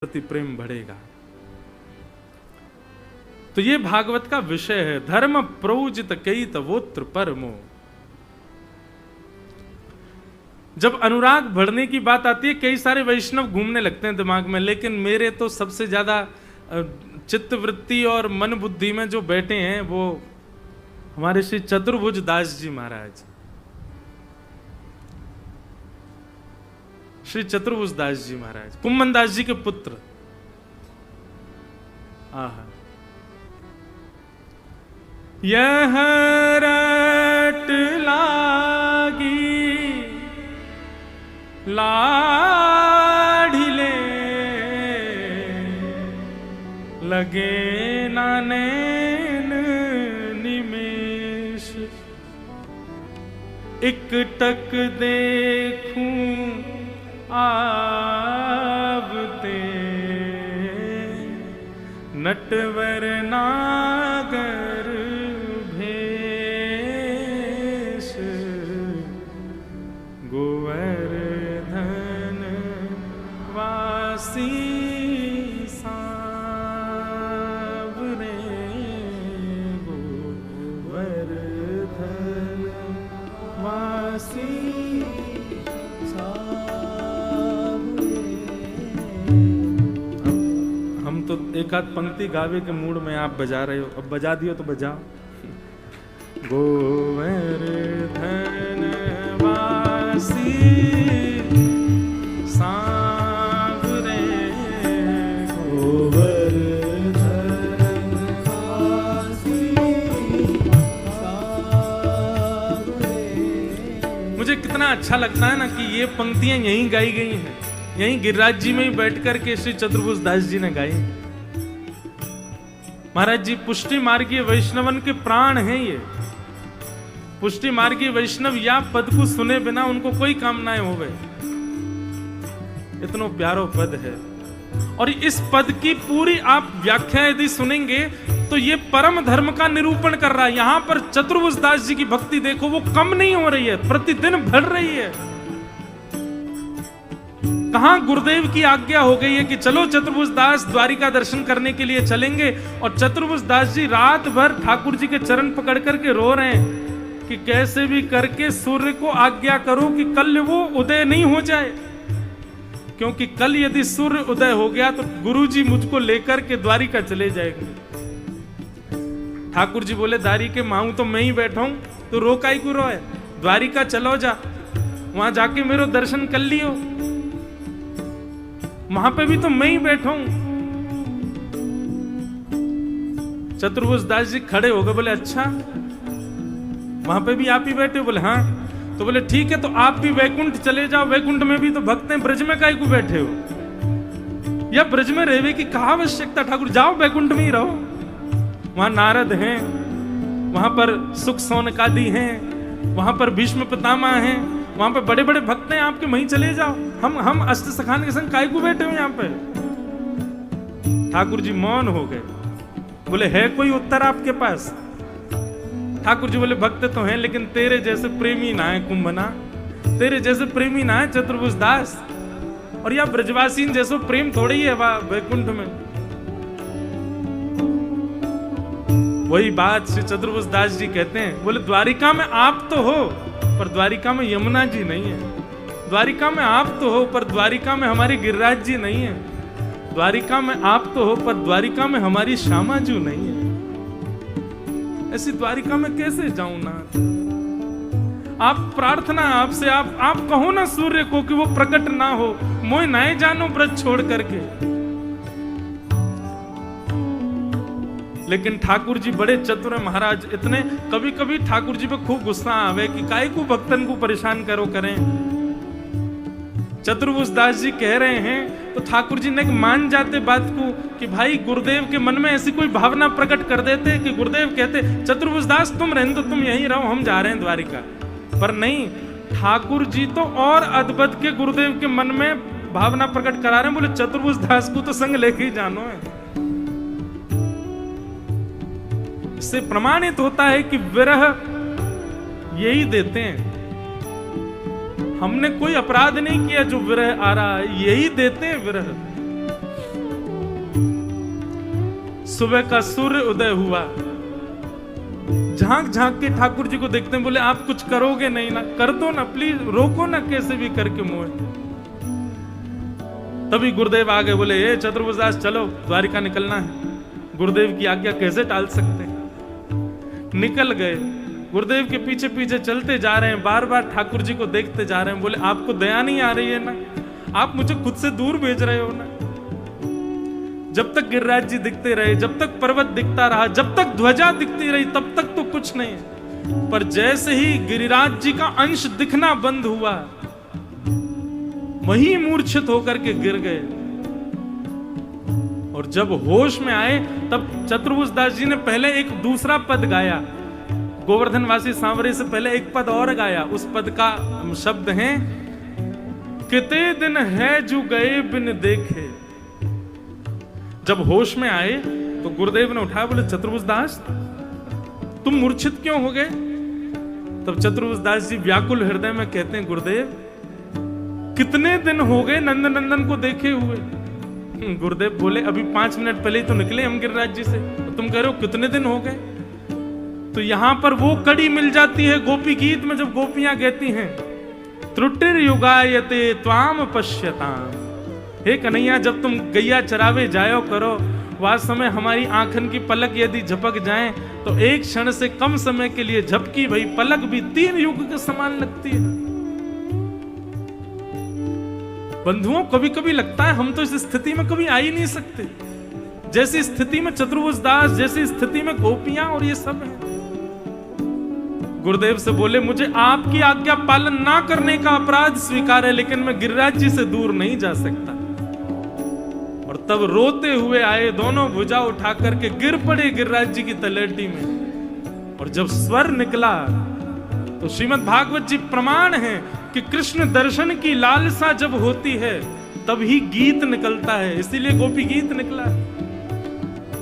प्रति प्रेम बढ़ेगा। तो ये भागवत का विषय है, धर्म प्रोजित कई तवोत्र परमो। जब अनुराग बढ़ने की बात आती है, कई सारे वैष्णव घूमने लगते हैं दिमाग में, लेकिन मेरे तो सबसे ज्यादा चित्त वृत्ति और मन बुद्धि में जो बैठे हैं वो हमारे श्री चतुर्भुज दास जी महाराज। श्री चतुर्भुज दास जी महाराज कुम्मन दास जी के पुत्र। आहा, यह रट लागी लाढ़िले लगे नैन निमेष, एक टक देखूं आवते नटवर नागर भेष, गोवर्धन वासी सांवरे, गोवर्धन वासी। तो एक आध पंक्ति गावे के मूड में आप बजा रहे हो, अब बजा दियो तो बजाओ। गोवर्धन वासी सांवरे, गोवर्धन वासी सांवरे। मुझे कितना अच्छा लगता है ना कि ये पंक्तियां यहीं गाई गई हैं, यहीं गिरिराज जी में ही बैठ करके श्री चतुर्भुज दास जी ने गाई। महाराज जी पुष्टि मार्गीय वैष्णवन के प्राण हैं ये। पुष्टि मार्गीय वैष्णव या पद को सुने बिना उनको कोई कामनाएं हो गए, इतना प्यारो पद है। और इस पद की पूरी आप व्याख्या यदि सुनेंगे तो ये परम धर्म का निरूपण कर रहा है। यहां पर चतुर्भुज दास जी की भक्ति देखो, वो कम नहीं हो रही है, प्रतिदिन बढ़ रही है। कहां गुरुदेव की आज्ञा हो गई है कि चलो चतुर्भुज दास द्वारिका दर्शन करने के लिए चलेंगे, और चतुर्भुज दास जी रात भर ठाकुर जी के चरण पकड़ करके रो रहे हैं कि कैसे भी करके सूर्य को आज्ञा करो कि कल वो उदय नहीं हो जाए, क्योंकि कल यदि सूर्य उदय हो गया तो गुरुजी मुझको लेकर के द्वारिका चले जाएंगे। ठाकुर जी बोले द्वारी के माऊ तो मैं ही बैठा हूं, तो रो काई को रोए, द्वारिका चलो जा, वहां जाके मेरे दर्शन कर लियो, वहां पे भी तो मैं ही बैठा हूं। चतुर्भुज दास जी खड़े हो गए, बोले अच्छा वहां पे भी आप ही बैठे हो? बोले हाँ। तो बोले ठीक है, तो आप भी वैकुंठ चले जाओ, वैकुंठ में भी तो भक्त हैं, ब्रज में काहे को बैठे हो? या ब्रज में रहने की कहा आवश्यकता, ठाकुर जाओ वैकुंठ में ही रहो, वहां नारद हैं, वहां पर सुख सौनकादि हैं, वहां पर भीष्म पितामह हैं, वहां पे बड़े बड़े भक्त हैं आपके, वहीं चले जाओ, हम अष्ट सखान के संग काय को बैठे हो यहाँ पे? ठाकुर जी मौन हो गए। बोले है कोई उत्तर आपके पास? ठाकुर जी बोले भक्त तो हैं, लेकिन तेरे जैसे प्रेमी ना है कुंभना, तेरे जैसे प्रेमी ना है चतुर्भुज दास, और या ब्रजवासी जैसो प्रेम थोड़ी है वैकुंठ में। वही बात श्री चतुर्भुज दास जी कहते हैं, बोले द्वारिका में आप तो हो पर द्वारिका में यमुना जी नहीं है, द्वारिका में आप तो हो पर द्वारिका में हमारे गिरिराज जी नहीं है, द्वारिका में आप तो हो पर द्वारिका में हमारी श्यामा जी नहीं है। ऐसी द्वारिका में कैसे जाऊं ना? आप प्रार्थना आपसे, आप कहो ना सूर्य को कि वो प्रकट ना हो, मोह नाए जानो ब्रज छोड़ करके। लेकिन ठाकुर जी बड़े चतुर है महाराज, इतने कभी कभी ठाकुर जी पे खूब गुस्सा आवे कि काहे को भक्तन को परेशान करें। चतुर्भुज दास जी कह रहे हैं तो ठाकुर जी ने मान जाते बात को कि भाई गुरुदेव के मन में ऐसी कोई भावना प्रकट कर देते कि गुरुदेव कहते चतुर्भुज दास तुम रहने दो, तुम यहीं रहो, हम जा रहे हैं द्वारिका। पर नहीं, ठाकुर जी तो और अद्भुत के गुरुदेव के मन में भावना प्रकट करा रहे हैं, बोले चतुर्भुज दास को तो संग लेके ही जानो है। इससे प्रमाणित होता है कि विरह यही देते हैं। हमने कोई अपराध नहीं किया जो विरह आ रहा है, यही देते हैं विरह। सुबह का सूर्य उदय हुआ, झांक झांक के ठाकुर जी को देखते हैं, बोले आप कुछ करोगे नहीं ना, कर दो ना प्लीज, रोको ना कैसे भी करके मुझे। तभी गुरुदेव आ गए, बोले ए चतुर्भुज दास चलो द्वारिका निकलना है। गुरुदेव की आज्ञा कैसे टाल सकते हैं। निकल गए, गुरुदेव के पीछे पीछे चलते जा रहे हैं, बार बार ठाकुर जी को देखते जा रहे हैं। बोले आपको दया नहीं आ रही है ना, आप मुझे खुद से दूर भेज रहे हो ना। जब तक गिरिराज जी दिखते रहे, जब तक पर्वत दिखता रहा, जब तक ध्वजा दिखती रही, तब तक तो कुछ नहीं। पर जैसे ही गिरिराज जी का अंश दिखना बंद हुआ, वही मूर्छित होकर के गिर गए। और जब होश में आए तब चतुर्भुज दास जी ने पहले एक दूसरा पद गाया, गोवर्धन वासी सांवरे से पहले एक पद और गाया। उस पद का शब्द है, कितने दिन है जो गए बिन देखे। जब होश में आए तो गुरुदेव ने उठाया, बोले चतुर्भुज दास तुम मूर्छित क्यों हो गए। तब चतुर्भुज दास जी व्याकुल हृदय में कहते हैं, गुरुदेव कितने दिन हो गए नंद नंदन को देखे हुए। गुरुदेव बोले अभी 5 मिनट पहले ही तो निकले हम गिरिराज जी से, तो तुम कह रहे हो कितने दिन हो गए। तो यहां पर वो कड़ी मिल जाती है गोपी गीत में, जब गोपियां कहती हैं त्रुटिर युगायते त्वाम पश्यताम। हे कन्हैया जब तुम गैया चरावे जायो करो, वास्तव में हमारी आंखन की पलक यदि झपक जाए तो एक क्षण से कम समय के लिए झपकी भई पलक भी 3 युग के समान लगती है। बंधुओं कभी कभी लगता है हम तो इस स्थिति में कभी आ ही नहीं सकते, जैसी स्थिति में चतुर्भुज दास, जैसी स्थिति में गोपियां और ये सब है। गुरुदेव से बोले मुझे आपकी आज्ञा पालन ना करने का अपराध स्वीकार है, लेकिन मैं गिरिराज जी से दूर नहीं जा सकता। और तब रोते हुए आए, दोनों भुजा उठा करके गिर पड़े गिरिराज जी की तलेटी में। और जब स्वर निकला तो श्रीमद् भागवत जी प्रमाण है कि कृष्ण दर्शन की लालसा जब होती है तब ही गीत निकलता है, इसीलिए गोपी गीत निकला।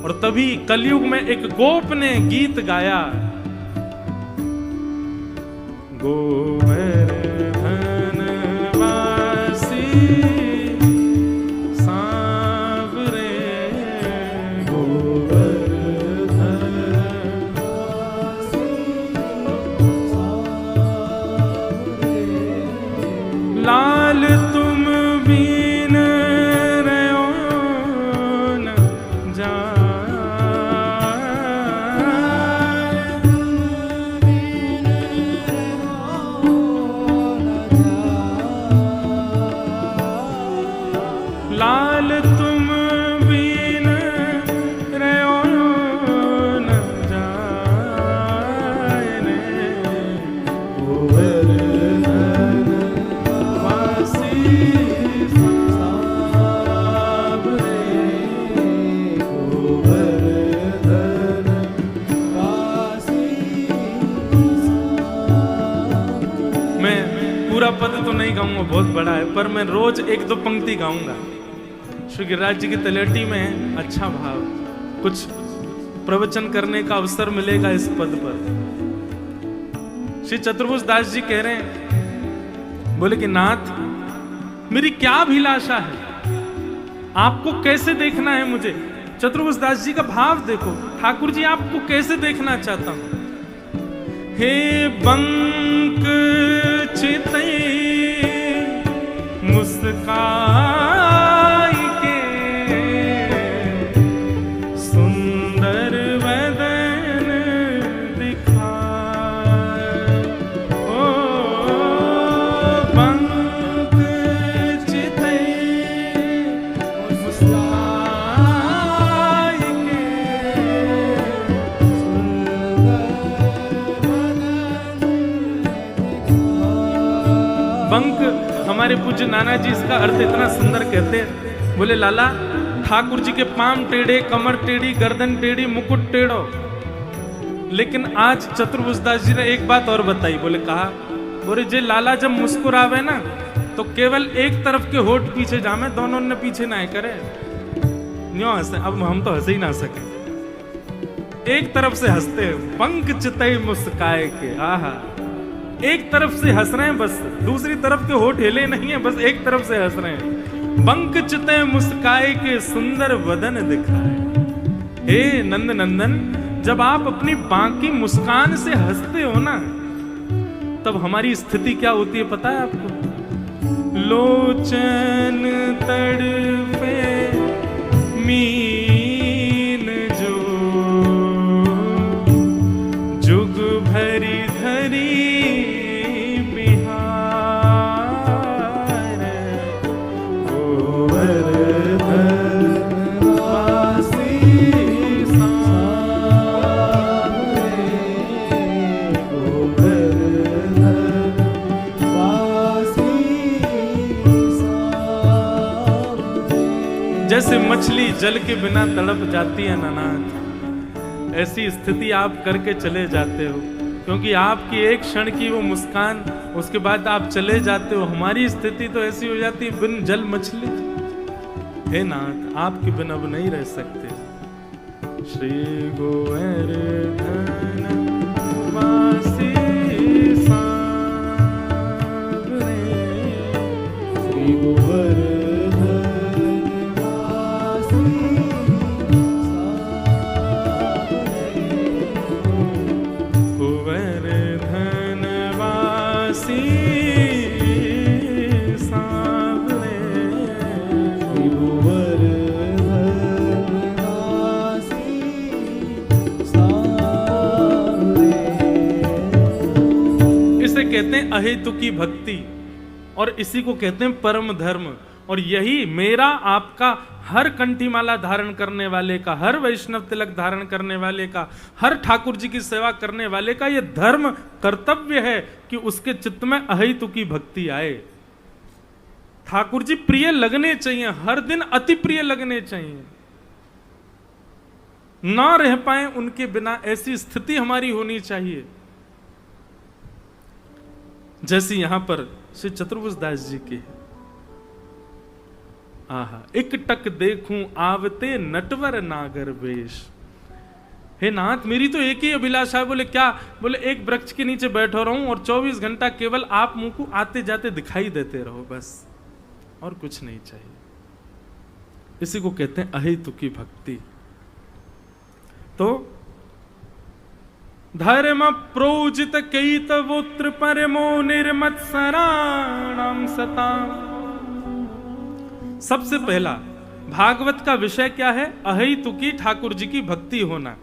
और तभी कलयुग में एक गोप ने गीत गाया, गोवर्धन वासी सांवरे, गोवर्धन वासी लाल तुम बीन रहो न जाए। लाल तुम बीन रहो न जाए रे, गोवर्धन वासी सांवरे, गोवर्धन वासी सांवरे। मैं पूरा पद तो नहीं गाऊंगा, बहुत बड़ा है, पर मैं रोज 1-2 पंक्ति गाऊंगा। श्री गिरिराज जी की तलेटी में अच्छा भाव, कुछ प्रवचन करने का अवसर मिलेगा इस पद पर। श्री चतुर्भुज दास जी कह रहे हैं, बोले कि नाथ मेरी क्या अभिलाषा है, आपको कैसे देखना है मुझे। चतुर्भुज दास जी का भाव देखो, ठाकुर जी आपको कैसे देखना चाहता हूं। हे बंक चितई मुस्काई के, सुंदर वदन दिखाए। ओ बंक चितई मुस्काई के, बंक हमारे पूज्य नाना जी इसका अर्थ इतना सुंदर कहते हैं, बोले लाला ठाकुर जी के पांव टेढ़े, कमर टेढ़ी, गर्दन टेढ़ी, मुकुट टेढ़ो। लेकिन आज चतुर्भुज दास जी ने एक बात और बताई, बोले कहा, बोले जे लाला जब मुस्कुरावे ना तो केवल एक तरफ के होठ पीछे जामे, दोनों ने पीछे ना करे। न्यों हंसे, अब हम तो हंसे ही ना सके, एक तरफ से हंसते हैं, पंख चितई मुस्काए के। आहा, एक तरफ से हंस रहे हैं बस, दूसरी तरफ के होठ हिले नहीं है, बस एक तरफ से हंस रहे हैं। बंक चिते मुस्काए के सुंदर वदन दिखाए। हे नंद नंदन, जब आप अपनी बाकी मुस्कान से हंसते हो ना, तब हमारी स्थिति क्या होती है पता है आपको? लोचन तड़पे मीन जो, जुग भरी धरी बिहार, गोवर्धन वासी सावरे, गोवर्धन वासी सावरे। जैसे मछली जल के बिना तड़प जाती है नानाथ, ऐसी स्थिति आप करके चले जाते हो, क्योंकि आपकी एक क्षण की वो मुस्कान, उसके बाद आप चले जाते हो। हमारी स्थिति तो ऐसी हो जाती है, बिन जल मछली। हे नाथ, आपके बिन अब नहीं रह सकते। श्री गोवर्धन वासी सावरे, श्री गोवर्धन वासी गोवर्धन वासी सावरे, गोवर्धन वासी सावरे। इसे कहते हैं अहेतुकी भक्ति, और इसी को कहते हैं परम धर्म। और यही मेरा आपका हर कंठी माला धारण करने वाले का, हर वैष्णव तिलक धारण करने वाले का, हर ठाकुर जी की सेवा करने वाले का यह धर्म कर्तव्य है कि उसके चित्त में अहेतुकी भक्ति आए। ठाकुर जी प्रिय लगने चाहिए, हर दिन अति प्रिय लगने चाहिए, ना रह पाए उनके बिना, ऐसी स्थिति हमारी होनी चाहिए। जैसी यहां पर श्री चतुर्भुज दास जी की है। आहा, एक टक देखूं आवते नटवर नागर वेश। हे नाथ, मेरी तो एक ही अभिलाषा है। बोले क्या? बोले एक वृक्ष के नीचे बैठा रहूं और 24 घंटा केवल आप मुंह को आते जाते दिखाई देते रहो, बस, और कुछ नहीं चाहिए। इसी को कहते हैं अहेतुकी भक्ति। तो धर्म प्रोजित कैतवोत्र परमो निर्मत्सराणाम सताम। सबसे पहला भागवत का विषय क्या है? अहेतुकी ठाकुर जी की भक्ति होना।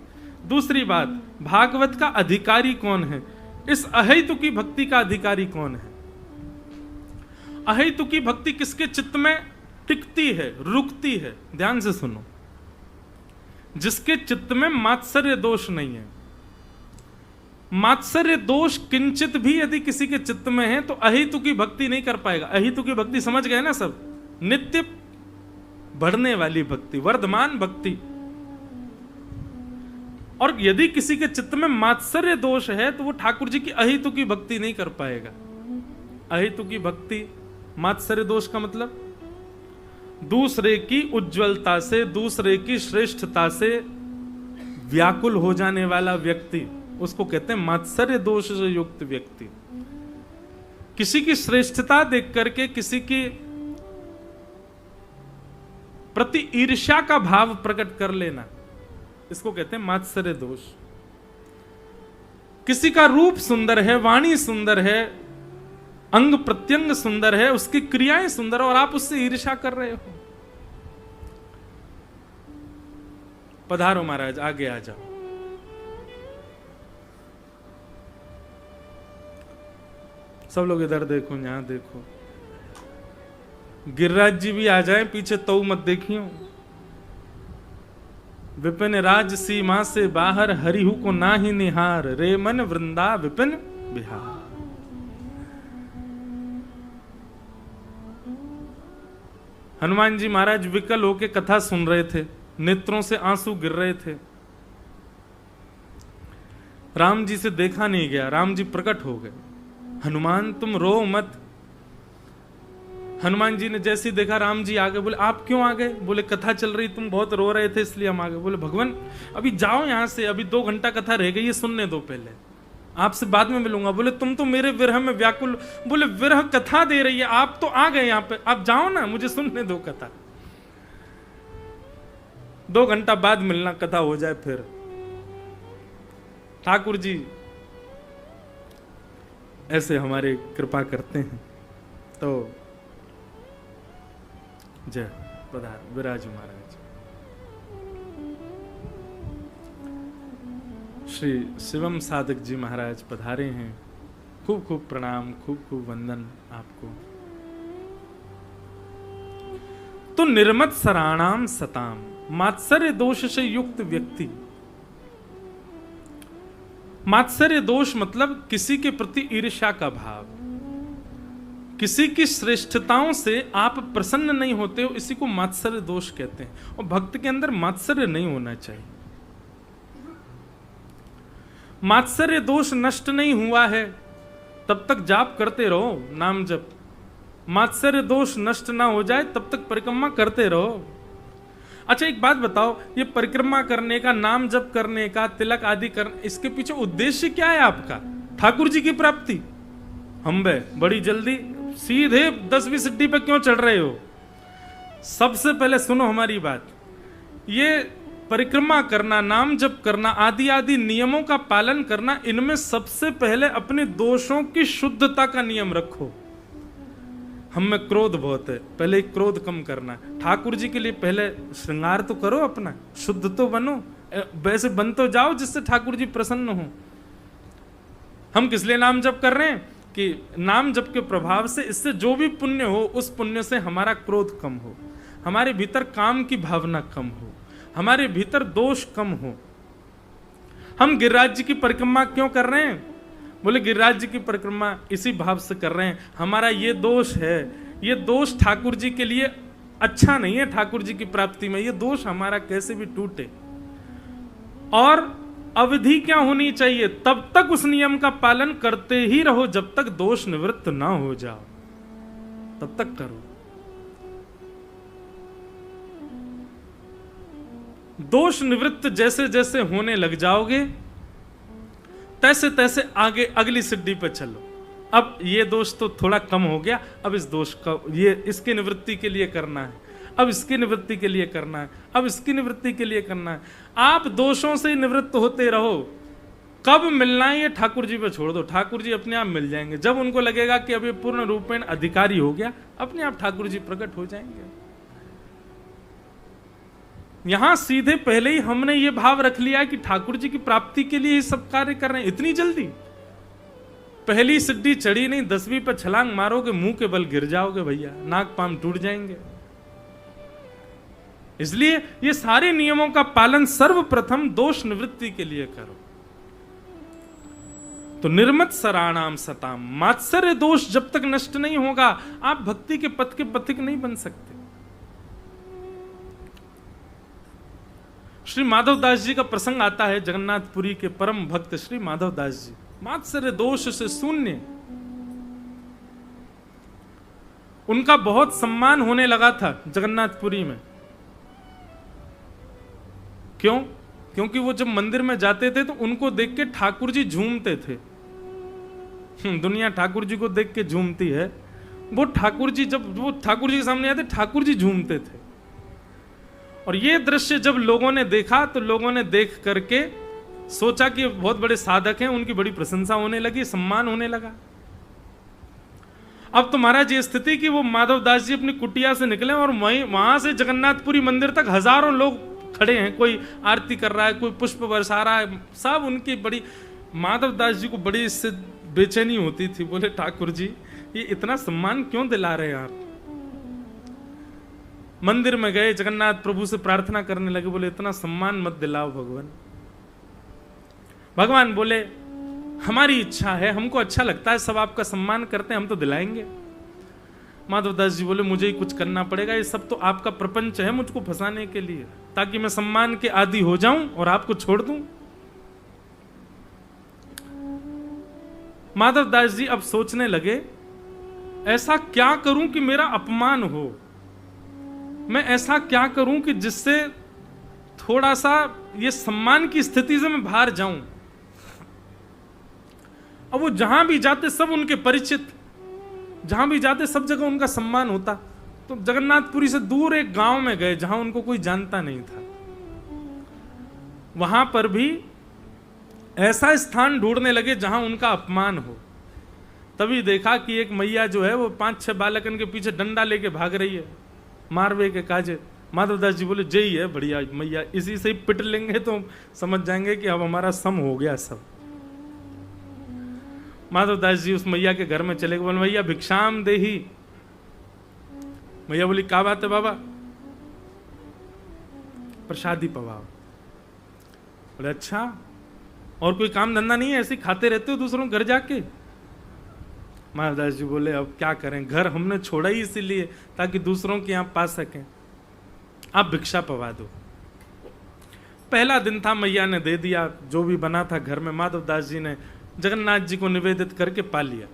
दूसरी बात, भागवत का अधिकारी कौन है? इस अहेतुकी भक्ति का अधिकारी कौन है? अहेतुकी भक्ति किसके चित्त में टिकती है, रुकती है? ध्यान से सुनो। जिसके चित्त में मात्सर्य दोष नहीं है। मात्सर्य दोष किंचित भी यदि किसी के चित्त में है तो अहेतुकी भक्ति नहीं कर पाएगा। अहेतुकी भक्ति समझ गए ना सब? नित्य बढ़ने वाली भक्ति, वर्धमान भक्ति। और यदि किसी के चित्त में मात्सर्य दोष है तो वो ठाकुर जी की अहेतुकी भक्ति नहीं कर पाएगा। अहेतुकी भक्ति, मात्सर्य दोष का मतलब दूसरे की उज्ज्वलता से, दूसरे की श्रेष्ठता से व्याकुल हो जाने वाला व्यक्ति, उसको कहते हैं मात्सर्य दोष से युक्त व्यक्ति। किसी की श्रेष्ठता देख करके किसी की प्रति ईर्ष्या का भाव प्रकट कर लेना, इसको कहते हैं मात्सर्य दोष। किसी का रूप सुंदर है, वाणी सुंदर है, अंग प्रत्यंग सुंदर है, उसकी क्रियाएं सुंदर है और आप उससे ईर्ष्या कर रहे हो। पधारो महाराज, आगे आ जाओ। सब लोग इधर देखो, यहां देखो। गिरिराज जी भी आ जाए पीछे, तो मत देखियो। विपिन राज सीमा से बाहर, हरिहु को ना ही निहार, रे मन वृंदा विपिन बिहार। हनुमान जी महाराज विकल होके कथा सुन रहे थे, नेत्रों से आंसू गिर रहे थे। राम जी से देखा नहीं गया, राम जी प्रकट हो गए। हनुमान तुम रो मत। हनुमान जी ने जैसे ही देखा राम जी आ गए, बोले आप क्यों आ गए? बोले कथा चल रही, तुम बहुत रो रहे थे इसलिए हम आ गए। बोले भगवान अभी जाओ यहां से, अभी 2 घंटा कथा रह गई है, सुनने दो पहले, आपसे बाद में मिलूंगा। बोले तुम तो मेरे विरह में व्याकुल। बोले विरह कथा दे रही है, आप तो आ गए यहाँ पे, आप जाओ ना, मुझे सुनने दो कथा। 2 घंटा बाद मिलना, कथा हो जाए फिर। ठाकुर जी ऐसे हमारे कृपा करते हैं। तो जय पधार विराज महाराज। श्री शिवम साधक जी महाराज पधारे हैं। खूब खूब प्रणाम, खूब खूब वंदन आपको। तो निर्मत सराणाम सताम, मात्सर्य दोष से युक्त व्यक्ति। मात्सर्य दोष मतलब किसी के प्रति ईर्ष्या का भाव, किसी की श्रेष्ठताओं से आप प्रसन्न नहीं होते हो, इसी को मात्सर्य दोष कहते हैं। और भक्त के अंदर मात्सर्य नहीं होना चाहिए। मात्सर्य दोष नष्ट नहीं हुआ है तब तक जाप करते रहो, नाम जप। मात्सर्य दोष नष्ट ना हो जाए तब तक परिक्रमा करते रहो। अच्छा एक बात बताओ, ये परिक्रमा करने का, नाम जप करने का, तिलक आदि करने, इसके पीछे उद्देश्य क्या है आपका? ठाकुर जी की प्राप्ति। हम बड़ी जल्दी सीधे 10वीं सिद्धि पे क्यों चढ़ रहे हो? सबसे पहले सुनो हमारी बात। ये परिक्रमा करना, नाम जप करना, आदि आदि नियमों का पालन करना, इनमें सबसे पहले अपने दोषों की शुद्धता का नियम रखो। हम में क्रोध बहुत है, पहले क्रोध कम करना। ठाकुर जी के लिए पहले श्रृंगार तो करो अपना, शुद्ध तो बनो, वैसे बन तो जाओ जिससे ठाकुर जी प्रसन्न हो। हम किस लिए नाम जप कर रहे हैं? कि नाम जप के प्रभाव से, इससे जो भी पुण्य हो, उस पुण्य से हमारा क्रोध कम हो, हमारे भीतर काम की भावना कम हो, हमारे भीतर दोष कम हो। हम गिरिराज जी की परिक्रमा क्यों कर रहे हैं? बोले गिरिराज जी की परिक्रमा इसी भाव से कर रहे हैं, हमारा ये दोष है, ये दोष ठाकुर जी के लिए अच्छा नहीं है। ठाकुर जी की प्राप्ति में ये दोष हमारा कैसे भी टूटे। और अवधि क्या होनी चाहिए? तब तक उस नियम का पालन करते ही रहो जब तक दोष निवृत्त ना हो जाओ, तब तक करो। दोष निवृत्त जैसे जैसे होने लग जाओगे, तैसे तैसे आगे अगली सिद्धि पर चलो। अब ये दोष तो थोड़ा कम हो गया, अब इस दोष का, ये इसकी निवृत्ति के लिए करना है, अब इसकी निवृत्ति के लिए करना है, अब इसकी निवृत्ति के लिए करना है। आप दोषों से निवृत्त होते रहो। कब मिलना है ये ठाकुर जी पे छोड़ दो, ठाकुर जी अपने आप मिल जाएंगे। जब उनको लगेगा कि अब ये पूर्ण रूपेण अधिकारी हो गया, अपने आप ठाकुर जी प्रकट हो जाएंगे। यहां सीधे पहले ही हमने ये भाव रख लिया कि ठाकुर जी की प्राप्ति के लिए ही सब कार्य कर रहे हैं। इतनी जल्दी पहली सिद्धि चढ़ी नहीं, 10वीं पर छलांग मारोगे, मुंह के बल गिर जाओगे भैया, नाक पाम टूट जाएंगे। इसलिए ये सारे नियमों का पालन सर्वप्रथम दोष निवृत्ति के लिए करो। तो निर्मत सराणाम सताम, मात्सर्य दोष जब तक नष्ट नहीं होगा, आप भक्ति के पथ के पथिक नहीं बन सकते। श्री माधवदास जी का प्रसंग आता है, जगन्नाथपुरी के परम भक्त श्री माधवदास जी, मात्सर्य दोष से शून्य। उनका बहुत सम्मान होने लगा था जगन्नाथपुरी में। क्यों? क्योंकि वो जब मंदिर में जाते थे तो उनको देख के ठाकुर जी झूमते थे। दुनिया ठाकुर जी को देख के झूमती है, वो ठाकुर जी जब वो ठाकुर जी के सामने आते, ठाकुर जी झूमते थे। और ये दृश्य जब लोगों ने देखा तो लोगों ने देख करके सोचा कि बहुत बड़े साधक हैं, उनकी बड़ी प्रशंसा होने लगी, सम्मान होने लगा। अब तो महाराज ये स्थिति कि वो माधवदास जी अपनी कुटिया से निकले और वहां से जगन्नाथपुरी मंदिर तक हजारों लोग खड़े हैं, कोई आरती कर रहा है, कोई पुष्प बरसा रहा है, सब उनकी बड़ी, माधवदास जी को बड़ी इससे बेचैनी होती थी। बोले ठाकुर जी ये इतना सम्मान क्यों दिला रहे हैं आप? मंदिर में गए, जगन्नाथ प्रभु से प्रार्थना करने लगे, बोले इतना सम्मान मत दिलाओ भगवान। भगवान बोले हमारी इच्छा है, हमको अच्छा लगता है, सब आपका सम्मान करते हैं, हम तो दिलाएंगे। माधवदास जी बोले मुझे ही कुछ करना पड़ेगा, ये सब तो आपका प्रपंच है मुझको फंसाने के लिए, ताकि मैं सम्मान के आदी हो जाऊं और आपको छोड़ दूं। माधवदास जी अब सोचने लगे ऐसा क्या करूं कि मेरा अपमान हो, मैं ऐसा क्या करूं कि जिससे थोड़ा सा ये सम्मान की स्थिति से मैं बाहर जाऊं। अब वो जहां भी जाते सब उनके परिचित, जहां भी जाते सब जगह उनका सम्मान होता। तो जगन्नाथपुरी से दूर एक गांव में गए जहां उनको कोई जानता नहीं था। वहां पर भी ऐसा स्थान ढूंढने लगे जहां उनका अपमान हो। तभी देखा कि एक मैया जो है वो 5-6 बालकन के पीछे डंडा लेके भाग रही है मारवे के काजे। माधवदास जी बोले जय है बढ़िया मैया, इसी से ही पिट लेंगे तो समझ जाएंगे कि अब हमारा सम हो गया सब। माधवदास जी उस मैया के घर में चले गए, बोले मैया भिक्षाम देही। मैया बोली क्या बात है बाबा? प्रसादी पवाओ। बोले अच्छा, और कोई काम धंधा नहीं है, ऐसे खाते रहते हो दूसरों घर जाके? महादास जी बोले अब क्या करें, घर हमने छोड़ा ही इसीलिए ताकि दूसरों के यहाँ पा सकें, आप भिक्षा पवा दो। पहला दिन था, मैया ने दे दिया जो भी बना था घर में, माधवदास जी ने जगन्नाथ जी को निवेदित करके पा लिया।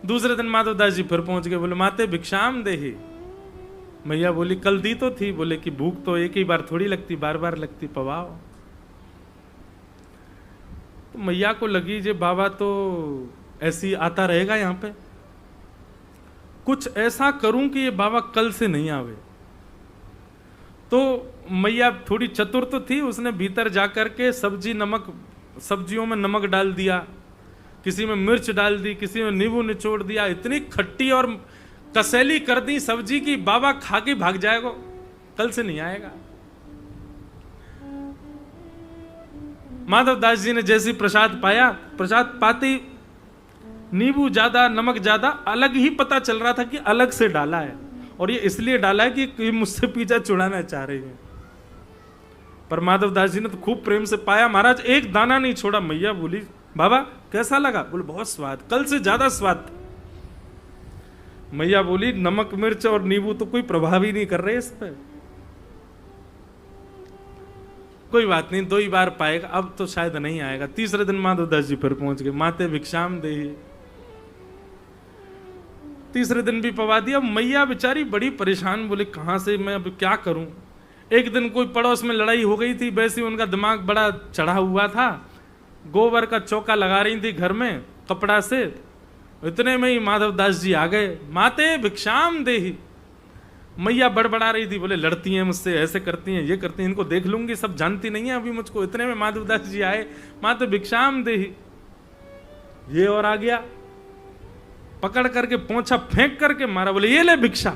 दूसरे दिन माधवदास जी फिर पहुंच गए, बोले माते भिक्षाम देही। मैया बोली कल दी तो थी। बोले कि भूख तो एक ही बार थोड़ी लगती, बार बार लगती, पवाओ। तो मैया को लगी जे बाबा तो ऐसी आता रहेगा यहाँ पे, कुछ ऐसा करूं कि ये बाबा कल से नहीं आवे। तो मैया थोड़ी चतुर तो थी, उसने भीतर जाकर के सब्जियों में नमक डाल दिया, किसी में मिर्च डाल दी, किसी में नींबू निचोड़ दिया, इतनी खट्टी और कसैली कर दी सब्जी की बाबा खा के भाग जाएगा, कल से नहीं आएगा। माधवदास जी ने जैसी प्रसाद पाया, प्रसाद पाते नींबू ज्यादा नमक ज्यादा, अलग ही पता चल रहा था कि अलग से डाला है, और ये इसलिए डाला है कि मुझसे पीछा छुड़ाना चाह रही है। पर माधवदास जी ने तो खूब प्रेम से पाया, महाराज एक दाना नहीं छोड़ा। मैया बोली बाबा कैसा लगा? बोले बहुत स्वाद, कल से ज्यादा स्वाद। मैया बोली नमक मिर्च और नींबू तो कोई प्रभाव ही नहीं कर रहे इस पे। कोई बात नहीं, 2 ही बार पाएगा, अब तो शायद नहीं आएगा। तीसरे दिन माधवदास जी फिर पहुंच गए, माते भिक्षाम देही। तीसरे दिन भी पवा दिया। मैया बेचारी बड़ी परेशान, बोले कहां से मैं अब क्या करूं। एक दिन कोई पड़ोस में लड़ाई हो गई थी, वैसे उनका दिमाग बड़ा चढ़ा हुआ था, गोबर का चौका लगा रही थी घर में कपड़ा से। इतने में ही माधवदास जी आ गए, माते भिक्षाम देही। मैया बड़बड़ा रही थी, बोले लड़ती हैं मुझसे, ऐसे करती हैं, ये करती हैं, इनको देख लूंगी, सब जानती नहीं है अभी मुझको। इतने में माधवदास जी आए, माते भिक्षाम देही। ये और आ गया, पकड़ करके पोंछा फेंक करके मारा, बोले ये ले भिक्षा,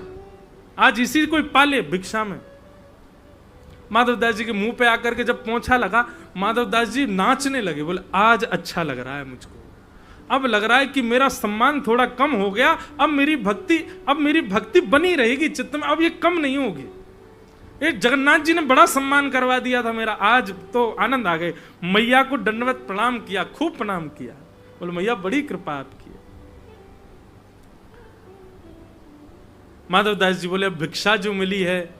आज इसी कोई पाले भिक्षा में। माधवदास जी के मुंह पे आकर के जब पोंछा लगा, माधवदास जी नाचने लगे, बोले आज अच्छा लग रहा है मुझको, अब लग रहा है कि मेरा सम्मान थोड़ा कम हो गया, अब मेरी भक्ति बनी रहेगी चित्त में, अब ये कम नहीं होगी। ये जगन्नाथ जी ने बड़ा सम्मान करवा दिया था मेरा, आज तो आनंद आ गए। मैया को दंडवत प्रणाम किया, खूब प्रणाम किया, बोले मैया बड़ी कृपा आपकी। माधवदास जी बोले भिक्षा जो मिली है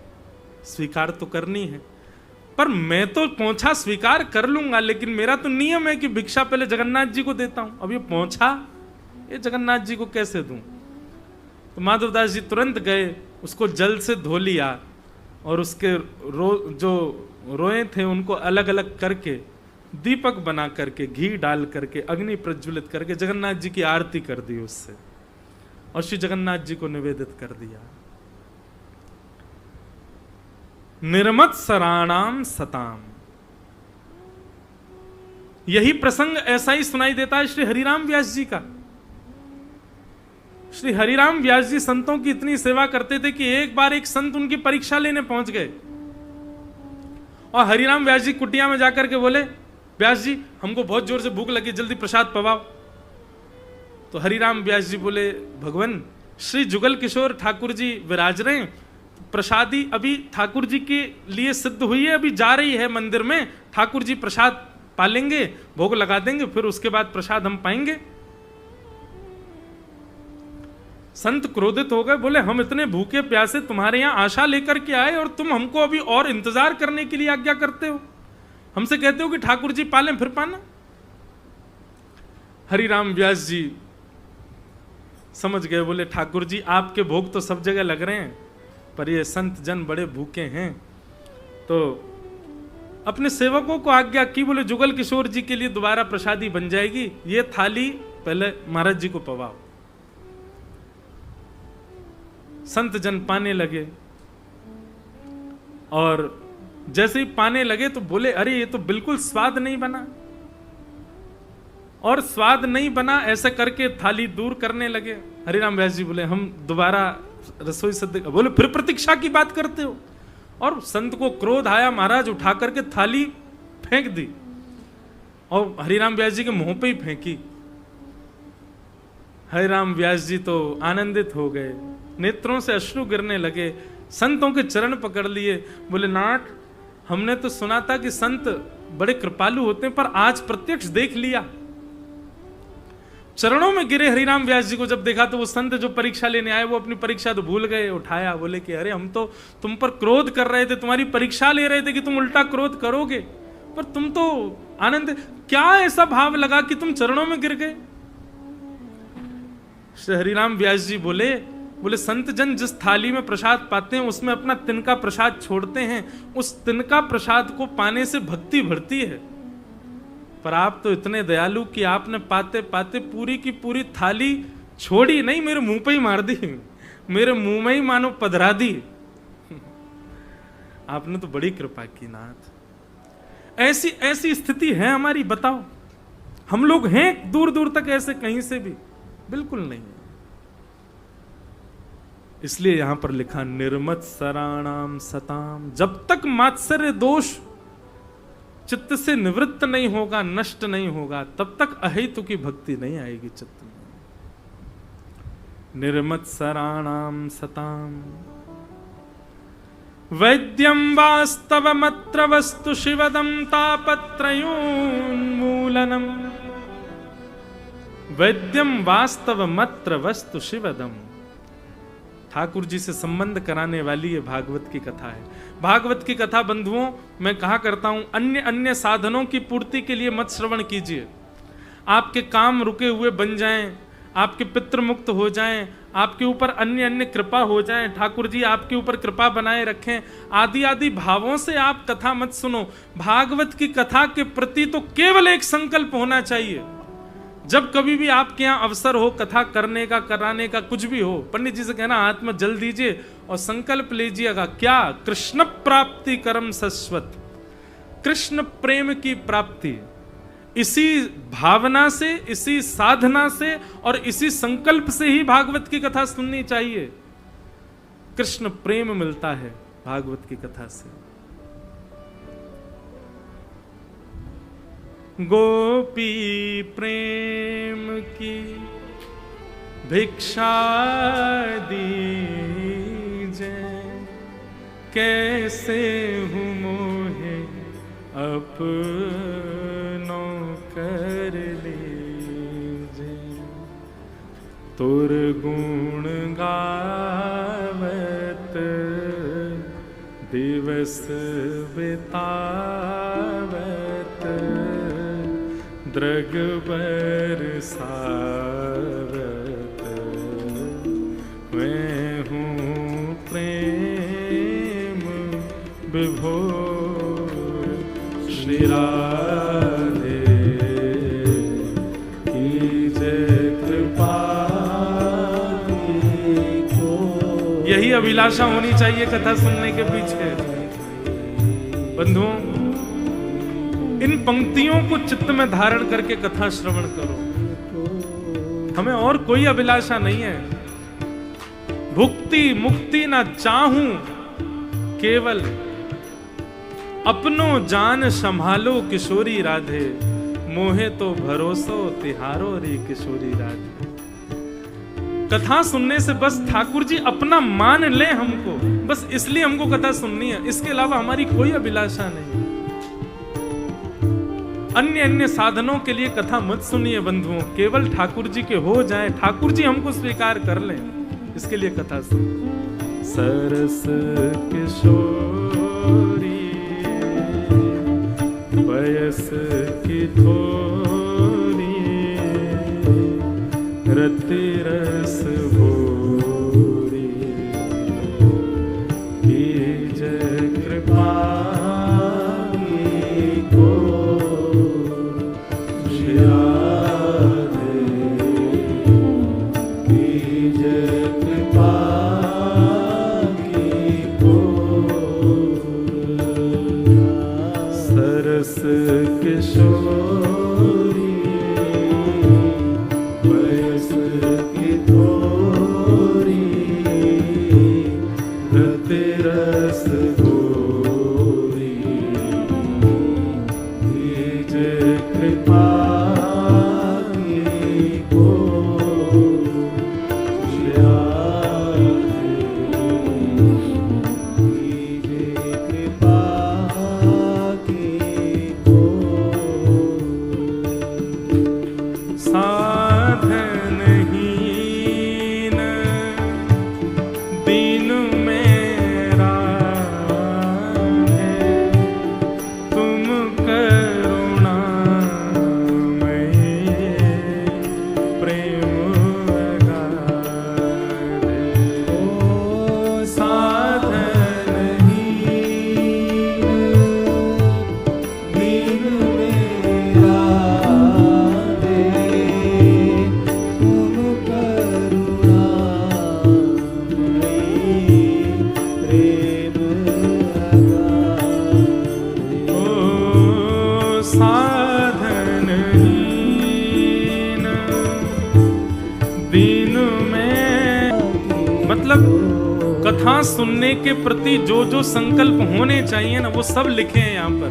स्वीकार तो करनी है, पर मैं तो पोंछा स्वीकार कर लूंगा, लेकिन मेरा तो नियम है कि भिक्षा पहले जगन्नाथ जी को देता हूं। अब ये पोंछा ये जगन्नाथ जी को कैसे दूं? तो माधवदास जी तुरंत गए, उसको जल से धो लिया और उसके जो रोए थे उनको अलग अलग करके दीपक बना करके घी डाल करके अग्नि प्रज्वलित करके जगन्नाथ जी की आरती कर दी उससे, और श्री जगन्नाथ जी को निवेदित कर दिया। निर्मत सराणाम सताम। यही प्रसंग ऐसा ही सुनाई देता है श्री हरिराम व्यास जी का। श्री हरिराम व्यास जी संतों की इतनी सेवा करते थे कि एक बार एक संत उनकी परीक्षा लेने पहुंच गए, और हरिराम व्यास जी कुटिया में जाकर के बोले व्यास जी हमको बहुत जोर से भूख लगी, जल्दी प्रसाद पवाओ। तो हरिराम व्यास जी बोले भगवान श्री जुगल किशोर ठाकुर जी विराज रहे हैं, प्रसादी अभी ठाकुर जी के लिए सिद्ध हुई है, अभी जा रही है मंदिर में, ठाकुर जी प्रसाद पालेंगे, भोग लगा देंगे, फिर उसके बाद प्रसाद हम पाएंगे। संत क्रोधित हो गए, बोले हम इतने भूखे प्यासे तुम्हारे यहां आशा लेकर के आए और तुम हमको अभी और इंतजार करने के लिए आज्ञा करते हो, हमसे कहते हो कि ठाकुर जी पालें फिर पाना। हरिराम व्यास जी समझ गए, बोले ठाकुर जी आपके भोग तो सब जगह लग रहे हैं, पर ये संत जन बड़े भूखे हैं, तो अपने सेवकों को आज्ञा की, बोले जुगल किशोर जी के लिए दोबारा प्रसादी बन जाएगी, ये थाली पहले महाराज जी को पवाओ। संत जन पाने लगे और जैसे ही पाने लगे तो बोले अरे ये तो बिल्कुल स्वाद नहीं बना, और स्वाद नहीं बना ऐसे करके थाली दूर करने लगे। हरिराम व्यास जी बोले हम दोबारा रसोई से बोले फिर प्रतीक्षा की बात करते हो, और संत को क्रोध आया, महाराज उठा करके थाली फेंक दी और हरिराम व्यास जी के मुंह पे ही फेंकी। हरिराम व्यास जी तो आनंदित हो गए, नेत्रों से अश्रु गिरने लगे, संतों के चरण पकड़ लिए, बोले नाथ हमने तो सुना था कि संत बड़े कृपालु होते हैं, पर आज प्रत्यक्ष देख लिया। चरणों में गिरे हरिराम व्यास जी को जब देखा तो वो संत जो परीक्षा लेने आए वो अपनी परीक्षा तो भूल गए, उठाया, बोले कि अरे हम तो तुम पर क्रोध कर रहे थे, तुम्हारी परीक्षा ले रहे थे कि तुम उल्टा क्रोध करोगे, पर तुम तो आनंद, क्या ऐसा भाव लगा कि तुम चरणों में गिर गए। श्री हरिराम व्यास जी बोले संत जन जिस थाली में प्रसाद पाते हैं उसमें अपना तिनका प्रसाद छोड़ते हैं, उस तिनका प्रसाद को पाने से भक्ति बढ़ती है, पर आप तो इतने दयालु कि आपने पाते पाते पूरी की पूरी थाली छोड़ी नहीं, मेरे मुंह पे ही मार दी, मेरे मुंह में ही मानो पधरा दी। आपने तो बड़ी कृपा की नाथ। ऐसी ऐसी स्थिति है हमारी, बताओ हम लोग हैं दूर दूर तक ऐसे कहीं से भी? बिल्कुल नहीं। इसलिए यहां पर लिखा निर्मत सराणाम सताम, जब तक मात्सर्य दोष चित्त से निवृत्त नहीं होगा, नष्ट नहीं होगा, तब तक अहेतु की भक्ति नहीं आएगी चित्त में। निर्मत सराणाम सताम वैद्यम वास्तवमत्र वस्तु शिवदम तापत्रयोन्मूलनम। वैद्यम वास्तवमत्र वस्तु शिवदम, ठाकुर जी से संबंध कराने वाली ये भागवत की कथा है। भागवत की कथा बंधुओं मैं कहा करता हूं, अन्य अन्य साधनों की पूर्ति के लिए मत श्रवण कीजिए। आपके काम रुके हुए बन जाएं, आपके पितृ मुक्त हो जाएं, आपके ऊपर अन्य अन्य कृपा हो जाएं, ठाकुर जी आपके ऊपर कृपा बनाए रखें, आदि आदि भावों से आप कथा मत सुनो। भागवत की कथा के प्रति तो केवल एक संकल्प होना चाहिए। जब कभी भी आपके यहाँ अवसर हो कथा करने का, कराने का, कुछ भी हो, पंडित जी से कहना हाथ में जल दीजिए और संकल्प लीजिएगा, क्या? कृष्ण प्राप्ति करम शाश्वत, कृष्ण प्रेम की प्राप्ति। इसी भावना से, इसी साधना से और इसी संकल्प से ही भागवत की कथा सुननी चाहिए। कृष्ण प्रेम मिलता है भागवत की कथा से। गोपी प्रेम की भिक्षा दीजिए, कैसे हूँ मोहे अपनों कर लीजिए। तुर गुण गावत दिवस बितावत, दृग बरसावत, मैं हूँ प्रेम विभोर। श्री राधे की जय कृपा को। यही अभिलाषा होनी चाहिए कथा सुनने के पीछे। बंधुओं, इन पंक्तियों को चित्त में धारण करके कथा श्रवण करो। हमें और कोई अभिलाषा नहीं है। भुक्ति मुक्ति ना चाहूं, केवल अपनो जान संभालो किशोरी राधे, मोहे तो भरोसो तिहारो रे किशोरी राधे। कथा सुनने से बस ठाकुर जी अपना मान ले हमको, बस इसलिए हमको कथा सुननी है, इसके अलावा हमारी कोई अभिलाषा नहीं। अन्य अन्य साधनों के लिए कथा मत सुनिए बंधुओं, केवल ठाकुर जी के हो जाए, ठाकुर जी हमको स्वीकार कर लें, इसके लिए कथा सुन। सरस किशोरी बयस की थोरी, रति रस भोरी, की जय कृपा कथा सुनने के प्रति जो जो संकल्प होने चाहिए ना, वो सब लिखे हैं यहाँ पर।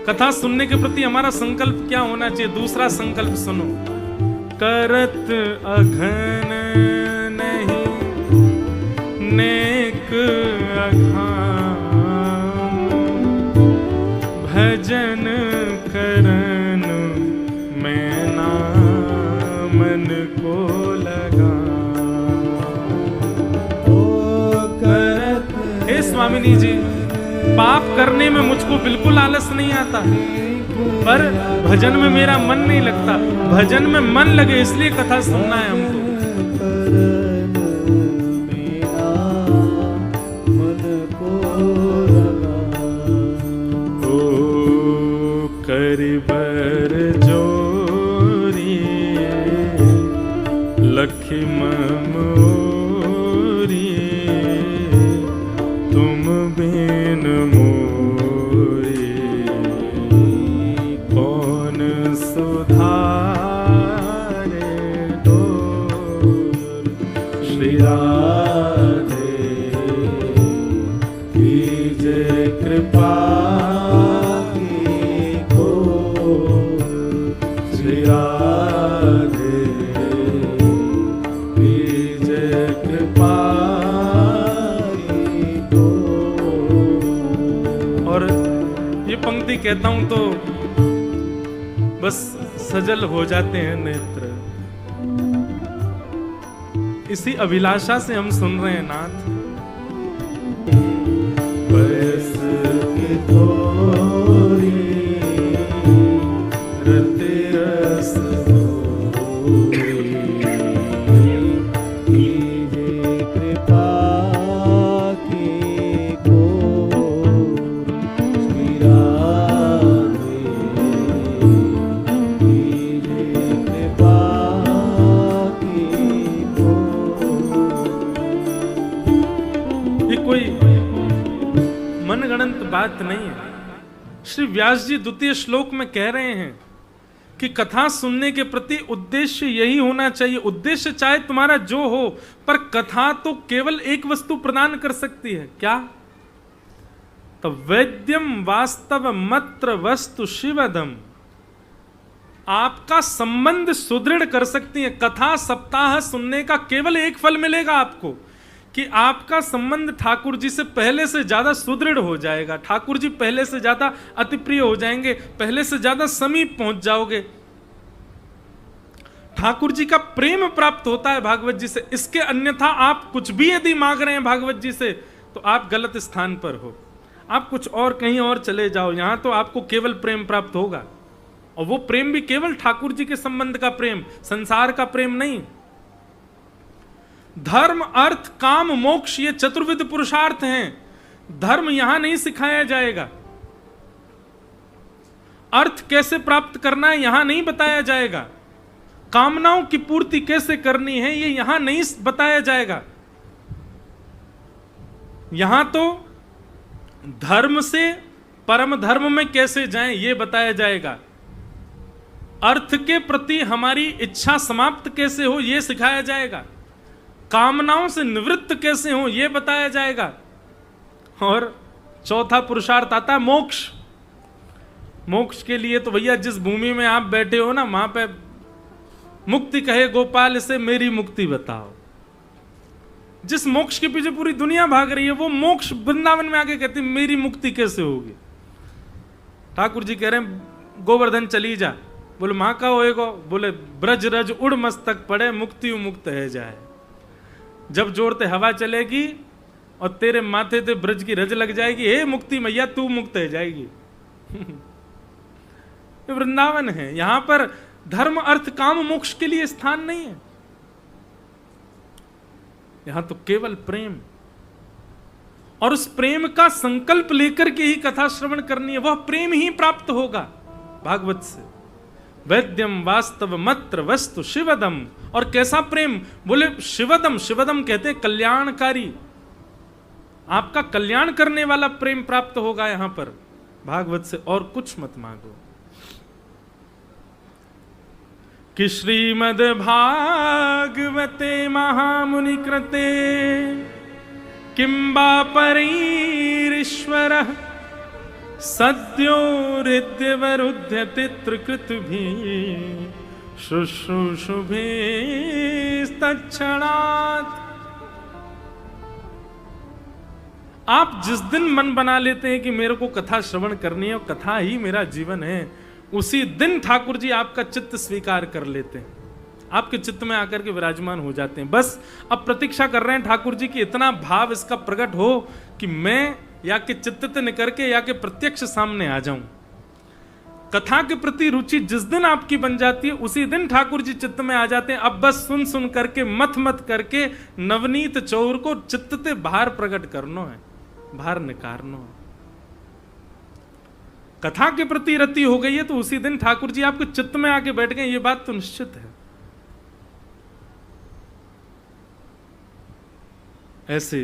कथा सुनने के प्रति हमारा संकल्प क्या होना चाहिए? दूसरा संकल्प सुनो, करत अघन नहीं नेक अघान, भजन करन मैं ना मन को लगा। हे स्वामिनी जी, पाप करने में मुझको बिल्कुल आलस नहीं आता, पर भजन में मेरा मन नहीं लगता। भजन में मन लगे इसलिए कथा सुनना है हमको। ओ करिबर जोरी लखी ममोरी, तुम बिन मोरी कौन सुधारे डोर। श्री राधे कीजे कृपा की को, श्री राधे कीजे कृपा की को। और ये पंक्ति कहता हूं तो बस सजल हो जाते हैं नेत्र। इसी अभिलाषा से हम सुन रहे हैं नाथ। बरस की थोरी रति रस थोरी, कीजे कृपा की को, श्री राधे कीजे कृपा की को। ये कोई मनगणंत बात नहीं है। श्री व्यास जी द्वितीय श्लोक में कह रहे हैं कि कथा सुनने के प्रति उद्देश्य यही होना चाहिए। उद्देश्य चाहे तुम्हारा जो हो, पर कथा तो केवल एक वस्तु प्रदान कर सकती है। क्या? तो वैद्यम वास्तव मत्र वस्तु शिवदम, आपका संबंध सुदृढ़ कर सकती है। कथा सप्ताह सुनने का केवल एक फल मिलेगा आपको, कि आपका संबंध ठाकुर जी से पहले से ज्यादा सुदृढ़ हो जाएगा। ठाकुर जी पहले से ज्यादा अतिप्रिय हो जाएंगे, पहले से ज्यादा समीप पहुंच जाओगे। ठाकुर जी का प्रेम प्राप्त होता है भागवत जी से। इसके अन्यथा आप कुछ भी यदि मांग रहे हैं भागवत जी से, तो आप गलत स्थान पर हो। आप कुछ और कहीं और चले जाओ, यहां तो आपको केवल प्रेम प्राप्त होगा। और वो प्रेम भी केवल ठाकुर जी के संबंध का प्रेम, संसार का प्रेम नहीं। धर्म अर्थ काम मोक्ष ये चतुर्विध पुरुषार्थ हैं। धर्म यहां नहीं सिखाया जाएगा। अर्थ कैसे प्राप्त करना है यहां नहीं बताया जाएगा। कामनाओं की पूर्ति कैसे करनी है ये यहां नहीं बताया जाएगा। यहां तो धर्म से परम धर्म में कैसे जाएं ये बताया जाएगा। अर्थ के प्रति हमारी इच्छा समाप्त कैसे हो ये सिखाया जाएगा। कामनाओं से निवृत्त कैसे हो यह बताया जाएगा। और चौथा पुरुषार्थ आता है मोक्ष। मोक्ष के लिए तो भैया जिस भूमि में आप बैठे हो ना, वहां पे मुक्ति कहे गोपाल से मेरी मुक्ति बताओ। जिस मोक्ष के पीछे पूरी दुनिया भाग रही है, वो मोक्ष वृंदावन में आके कहती मेरी मुक्ति कैसे होगी। ठाकुर जी कह रहे हैं गोवर्धन चली जा। बोले मां का होएगा? बोले ब्रज रज उड़ मस्तक पड़े, मुक्ति मुक्त है जाए। जब जोरते हवा चलेगी और तेरे माथे ते ब्रज की रज लग जाएगी, हे मुक्ति मैया तू मुक्त है जाएगी। ये वृंदावन है, यहां पर धर्म अर्थ काम मोक्ष के लिए स्थान नहीं है। यहां तो केवल प्रेम, और उस प्रेम का संकल्प लेकर के ही कथा श्रवण करनी है। वह प्रेम ही प्राप्त होगा भागवत से। वैद्यम वास्तव मत्र वस्तु शिवदम। और कैसा प्रेम? बोले शिवदम। शिवदम कहते हैं कल्याणकारी, आपका कल्याण करने वाला प्रेम प्राप्त होगा यहां पर भागवत से। और कुछ मत मांगो। कि श्रीमद् भागवते महामुनि कृते किंबा परीरीश्वरः सद्यो हृद्यवरुध्यते त्रिकृत भी शुश्रूषुभिस्तत्क्षणात्। आप जिस दिन मन बना लेते हैं कि मेरे को कथा श्रवण करनी है और कथा ही मेरा जीवन है, उसी दिन ठाकुर जी आपका चित्त स्वीकार कर लेते हैं, आपके चित्त में आकर के विराजमान हो जाते हैं। बस अब प्रतीक्षा कर रहे हैं ठाकुर जी की इतना भाव इसका प्रकट हो कि मैं या के चित्त से निकल के या के प्रत्यक्ष सामने आ जाऊं। कथा के प्रति रुचि जिस दिन आपकी बन जाती है उसी दिन ठाकुर जी चित्त में आ जाते हैं। अब बस सुन सुन करके मत मत करके नवनीत चौर को चित्त से बाहर प्रकट करना है, बाहर निकारना है। कथा के प्रति रति हो गई है तो उसी दिन ठाकुर जी आपके चित्त में आके बैठ गए, ये बात तो निश्चित है। ऐसे